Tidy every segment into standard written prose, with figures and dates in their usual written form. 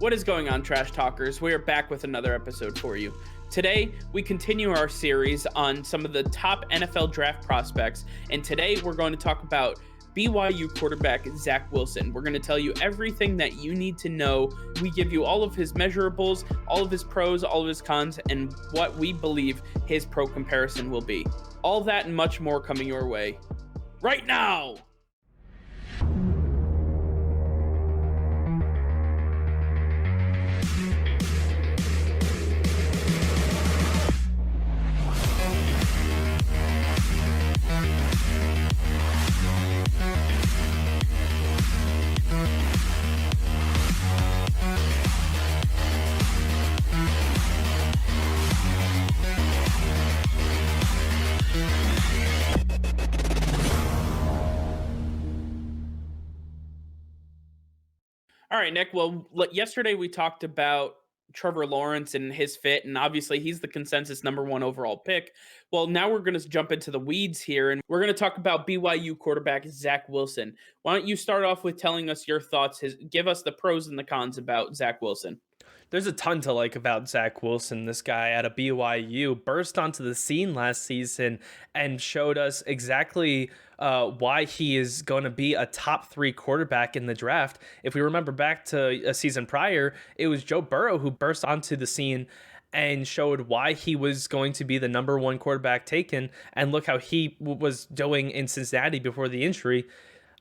What is going on, Trash Talkers? We are back with another episode for you. Today, we continue our series on some of the top NFL draft prospects, and today we're going to talk about BYU quarterback Zach Wilson. We're going to tell you everything that you need to know. We give you all of his measurables, all of his pros, all of his cons, and what we believe his pro comparison will be. All that and much more coming your way right now. All right, Nick. Well, yesterday we talked about Trevor Lawrence and his fit, and obviously he's the consensus number one overall pick. Well, now we're going to jump into the weeds here, and we're going to talk about BYU quarterback Zach Wilson. Why don't you start off with telling us your thoughts? Give us the pros and the cons about Zach Wilson. There's a ton to like about Zach Wilson. This guy out of BYU burst onto the scene last season and showed us exactly why he is going to be a top 3 quarterback in the draft. If we remember back to a season prior, it was Joe Burrow who burst onto the scene and showed why he was going to be the number 1 quarterback taken. And look how he was doing in Cincinnati before the injury.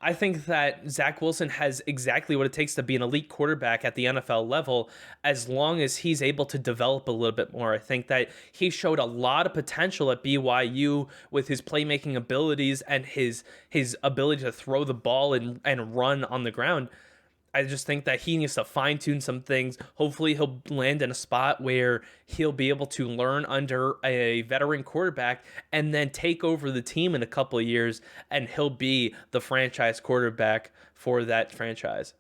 I think that Zach Wilson has exactly what it takes to be an elite quarterback at the NFL level, as long as he's able to develop a little bit more. I think that he showed a lot of potential at BYU with his playmaking abilities and his ability to throw the ball and run on the ground. I just think that he needs to fine-tune some things. Hopefully he'll land in a spot where he'll be able to learn under a veteran quarterback and then take over the team in a couple of years, and he'll be the franchise quarterback for that franchise.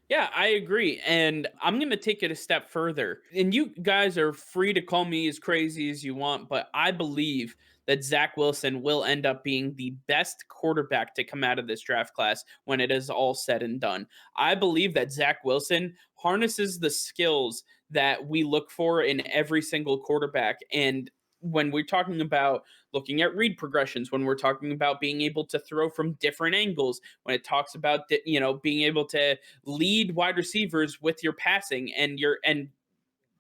Yeah, I agree. And I'm going to take it a step further. And you guys are free to call me as crazy as you want, but I believe that Zach Wilson will end up being the best quarterback to come out of this draft class when it is all said and done. I believe that Zach Wilson harnesses the skills that we look for in every single quarterback. And when we're talking about looking at read progressions, when we're talking about being able to throw from different angles, when it talks about being able to lead wide receivers with your passing and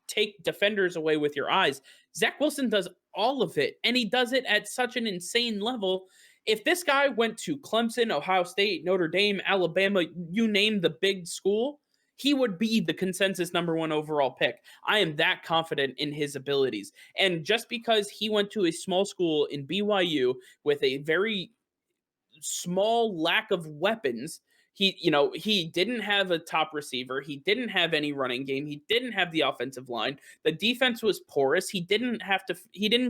take defenders away with your eyes, Zach Wilson does all of it, and he does it at such an insane level. If this guy went to Clemson, Ohio State, Notre Dame, Alabama, you name the big school, he would be the consensus number 1 overall pick. I am that confident in his abilities. And just because he went to a small school in BYU with a very small lack of weapons, he didn't have a top receiver, he didn't have any running game, he didn't have the offensive line, the defense was porous, he didn't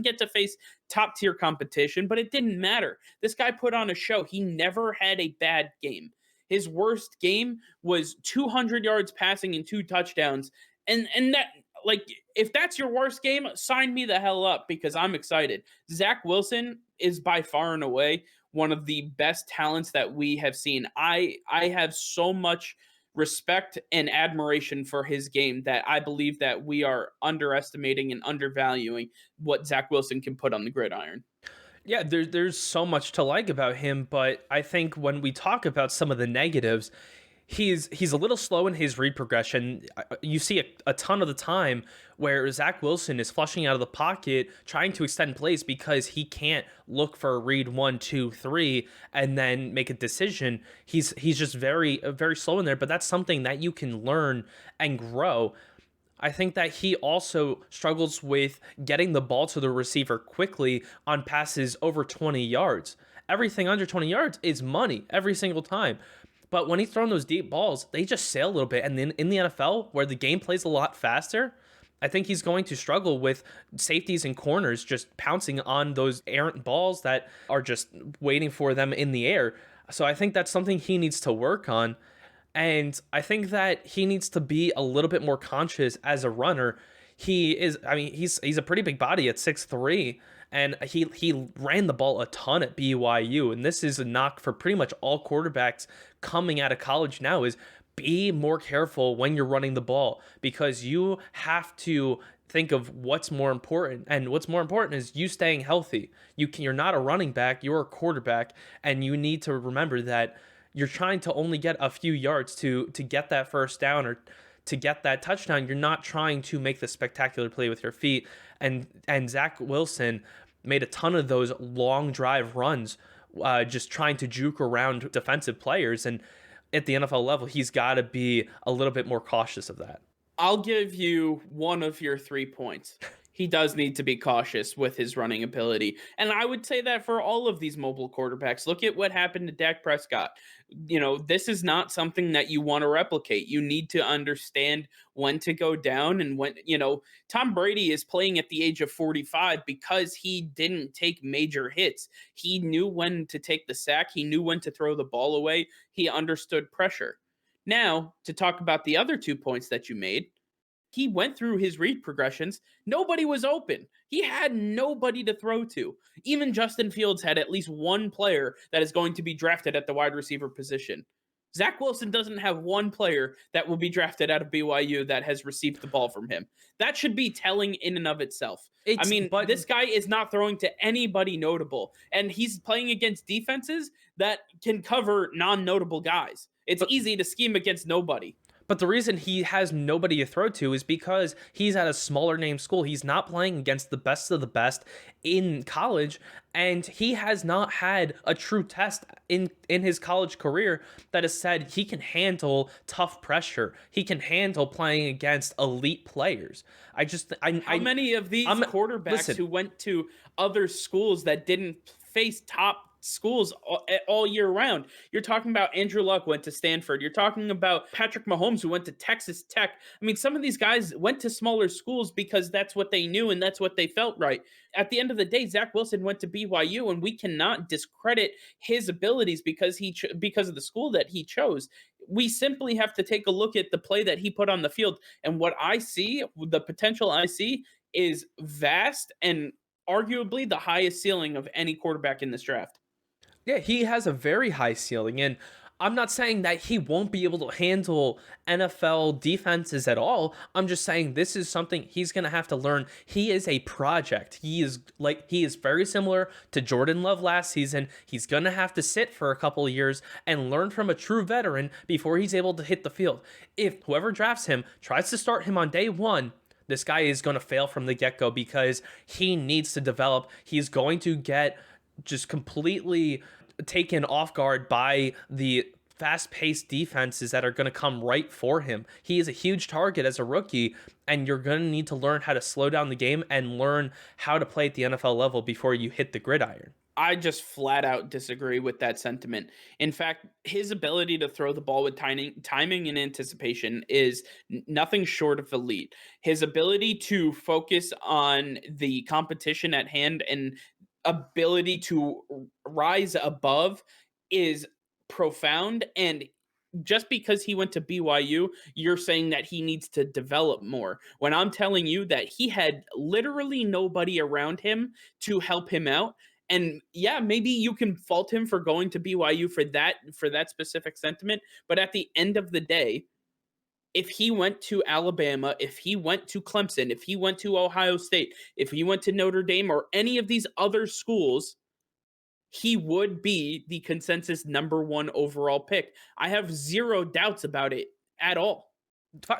get to face top tier competition, but it didn't matter. This guy put on a show. He never had a bad game. His worst game was 200 yards passing and 2 touchdowns. And that, like, if that's your worst game, sign me the hell up, because I'm excited. Zach Wilson is by far and away one of the best talents that we have seen. I have so much respect and admiration for his game that I believe that we are underestimating and undervaluing what Zach Wilson can put on the gridiron. Yeah, there's so much to like about him, but I think when we talk about some of the negatives, he's a little slow in his read progression. You see a ton of the time where Zach Wilson is flushing out of the pocket, trying to extend plays because he can't look for a read 1, 2, 3 and then make a decision. He's just very slow in there, but that's something that you can learn and grow. I think that he also struggles with getting the ball to the receiver quickly on passes over 20 yards. Everything under 20 yards is money every single time. But when he's throwing those deep balls, they just sail a little bit. And then in the NFL, where the game plays a lot faster, I think he's going to struggle with safeties and corners just pouncing on those errant balls that are just waiting for them in the air. So I think that's something he needs to work on. And I think that he needs to be a little bit more conscious as a runner. He's a pretty big body at 6'3", and he ran the ball a ton at BYU. And this is a knock for pretty much all quarterbacks coming out of college now, is be more careful when you're running the ball, because you have to think of what's more important, and what's more important is you staying healthy. You're not a running back, you're a quarterback, and you need to remember that you're trying to only get a few yards to get that first down or to get that touchdown. You're not trying to make the spectacular play with your feet. And Zach Wilson made a ton of those long drive runs, just trying to juke around defensive players. And at the NFL level, he's got to be a little bit more cautious of that. I'll give you one of your 3 points. He does need to be cautious with his running ability. And I would say that for all of these mobile quarterbacks. Look at what happened to Dak Prescott. This is not something that you want to replicate. You need to understand when to go down and Tom Brady is playing at the age of 45 because he didn't take major hits. He knew when to take the sack, he knew when to throw the ball away, he understood pressure. Now, to talk about the other 2 points that you made, he went through his read progressions. Nobody was open. He had nobody to throw to. Even Justin Fields had at least one player that is going to be drafted at the wide receiver position. Zach Wilson doesn't have one player that will be drafted out of BYU that has received the ball from him. That should be telling in and of itself. I It's mean, but this guy is not throwing to anybody notable, and he's playing against defenses that can cover non notable guys. It's but easy to scheme against nobody. But the reason he has nobody to throw to is because he's at a smaller name school. He's not playing against the best of the best in college, and he has not had a true test in his college career that has said he can handle tough pressure. He can handle playing against elite players. I just How many of these quarterbacks listen. who went to other schools that didn't face top schools all year round? You're talking about Andrew Luck went to Stanford. You're talking about Patrick Mahomes who went to Texas Tech. I mean, some of these guys went to smaller schools because that's what they knew and that's what they felt right. At the end of the day, Zach Wilson went to BYU, and we cannot discredit his abilities because because of the school that he chose. We simply have to take a look at the play that he put on the field, and what I see, the potential I see, is vast and arguably the highest ceiling of any quarterback in this draft. Yeah, he has a very high ceiling, and I'm not saying that he won't be able to handle NFL defenses at all. I'm just saying this is something he's going to have to learn. He is a project. He is very similar to Jordan Love last season. He's going to have to sit for a couple of years and learn from a true veteran before he's able to hit the field. If whoever drafts him tries to start him on day one, this guy is going to fail from the get-go because he needs to develop. He's going to get just completely taken off guard by the fast-paced defenses that are going to come right for him. He is a huge target as a rookie, and you're going to need to learn how to slow down the game and learn how to play at the NFL level before you hit the gridiron. I just flat out disagree with that sentiment. In fact, his ability to throw the ball with timing and anticipation is nothing short of elite. His ability to focus on the competition at hand and ability to rise above is profound. And just because he went to BYU, you're saying that he needs to develop more. When I'm telling you that he had literally nobody around him to help him out. And yeah, maybe you can fault him for going to BYU for that specific sentiment, but at the end of the day, if he went to Alabama, if he went to Clemson, if he went to Ohio State, if he went to Notre Dame or any of these other schools, he would be the consensus number one overall pick. I have zero doubts about it at all.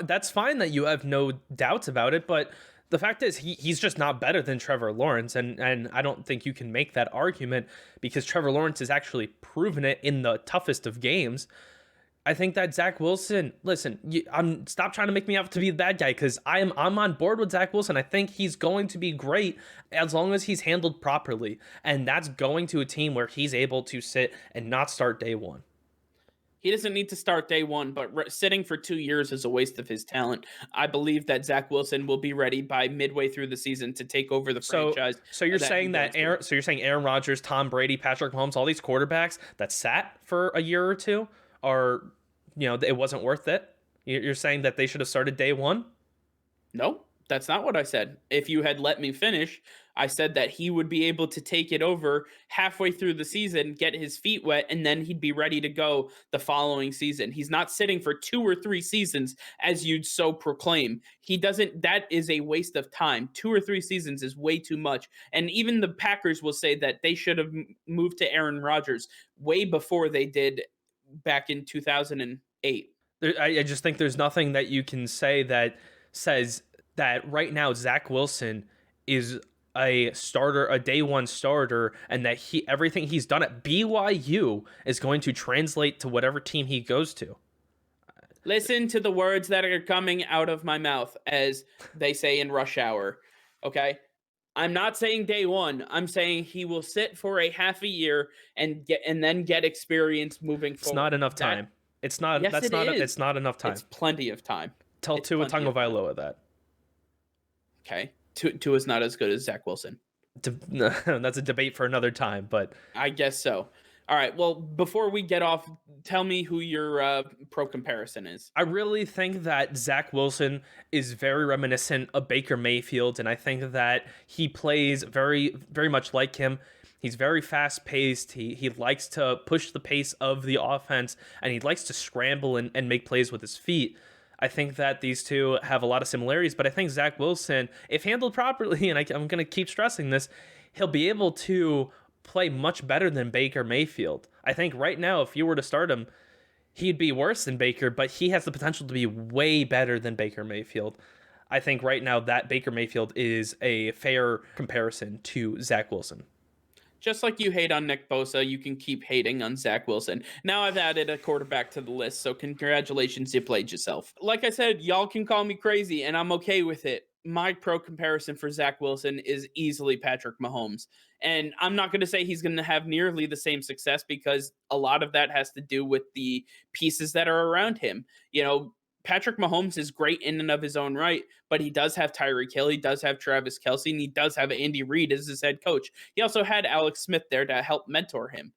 That's fine that you have no doubts about it, but the fact is he's just not better than Trevor Lawrence, and I don't think you can make that argument because Trevor Lawrence has actually proven it in the toughest of games. I think that Zach Wilson, listen, stop trying to make me out to be the bad guy because I'm on board with Zach Wilson. I think he's going to be great as long as he's handled properly, and that's going to a team where he's able to sit and not start day one. He doesn't need to start day one, but sitting for 2 years is a waste of his talent. I believe that Zach Wilson will be ready by midway through the season to take over the franchise. So you're saying that Aaron Rodgers, Tom Brady, Patrick Mahomes, all these quarterbacks that sat for a year or two are, it wasn't worth it. You're saying that they should have started day one? No, That's not what I said. If you had let me finish, I said that he would be able to take it over halfway through the season, get his feet wet, and then he'd be ready to go the following season. He's not sitting for 2 or 3 seasons as you'd so proclaim. He doesn't, that is a waste of time. 2 or 3 seasons is way too much. And even the Packers will say that they should have moved to Aaron Rodgers way before they did back in 2008. I just think there's nothing that you can say that says that right now Zach Wilson is a starter, a day one starter, and that he everything he's done at BYU is going to translate to whatever team he goes to. Listen to the words that are coming out of my mouth, as they say in Rush Hour. Okay. I'm not saying day one. I'm saying he will sit for a half a year and then get experience moving It's not forward. enough That time. It's not. Yes, That's it not. is. It's not enough It's time. plenty of time. Tell It's Tua plenty of time. Tagovailoa that. Okay. Tua is not as good as Zach Wilson. That's a debate for another time. But I guess so. All right. Well, before we get off, tell me who your pro comparison is. I really think that Zach Wilson is very reminiscent of Baker Mayfield, and I think that he plays very much like him. He's very fast paced. He likes to push the pace of the offense, and he likes to scramble and make plays with his feet. I think that these two have a lot of similarities, but I think Zach Wilson, if handled properly, and I'm going to keep stressing this, he'll be able to play much better than Baker Mayfield. I think right now, if you were to start him, he'd be worse than Baker, but he has the potential to be way better than Baker Mayfield. I think right now that Baker Mayfield is a fair comparison to Zach Wilson. Just like you hate on Nick Bosa, you can keep hating on Zach Wilson. Now I've added a quarterback to the list, so congratulations, you played yourself. Like I said, y'all can call me crazy, and I'm okay with it. My pro comparison for Zach Wilson is easily Patrick Mahomes. And I'm not going to say he's going to have nearly the same success because a lot of that has to do with the pieces that are around him. You know, Patrick Mahomes is great in and of his own right, but he does have Tyreek Hill, he does have Travis Kelsey, and he does have Andy Reid as his head coach. He also had Alex Smith there to help mentor him.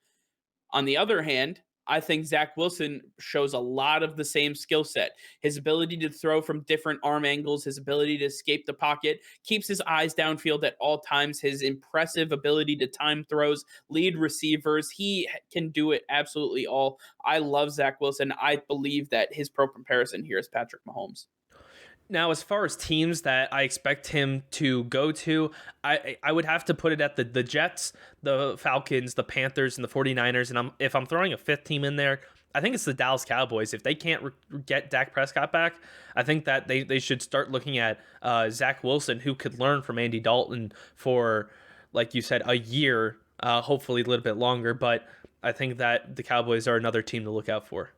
On the other hand, I think Zach Wilson shows a lot of the same skill set. His ability to throw from different arm angles, his ability to escape the pocket, keeps his eyes downfield at all times, his impressive ability to time throws, lead receivers. He can do it absolutely all. I love Zach Wilson. I believe that his pro comparison here is Patrick Mahomes. Now, as far as teams that I expect him to go to, I would have to put it at the Jets, the Falcons, the Panthers, and the 49ers. And if I'm throwing a fifth team in there, I think it's the Dallas Cowboys. If they can't get Dak Prescott back, I think that they should start looking at Zach Wilson, who could learn from Andy Dalton for, like you said, a year, hopefully a little bit longer. But I think that the Cowboys are another team to look out for.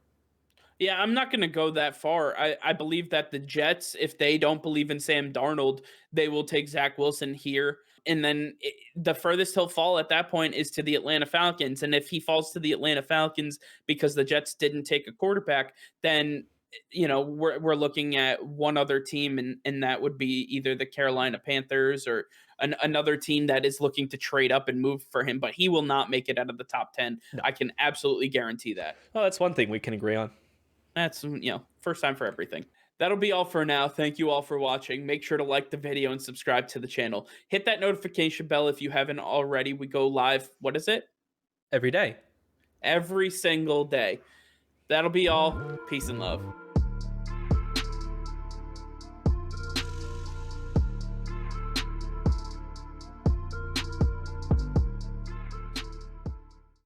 Yeah, I'm not going to go that far. I believe that the Jets, if they don't believe in Sam Darnold, they will take Zach Wilson here. And then the furthest he'll fall at that point is to the Atlanta Falcons. And if he falls to the Atlanta Falcons because the Jets didn't take a quarterback, then we're looking at one other team, and that would be either the Carolina Panthers or another team that is looking to trade up and move for him. But he will not make it out of the top 10. No. I can absolutely guarantee that. Well, that's one thing we can agree on. That's, first time for everything. That'll be all for now. Thank you all for watching. Make sure to like the video and subscribe to the channel. Hit that notification bell if you haven't already. We go live, what is it? Every day. Every single day. That'll be all. Peace and love.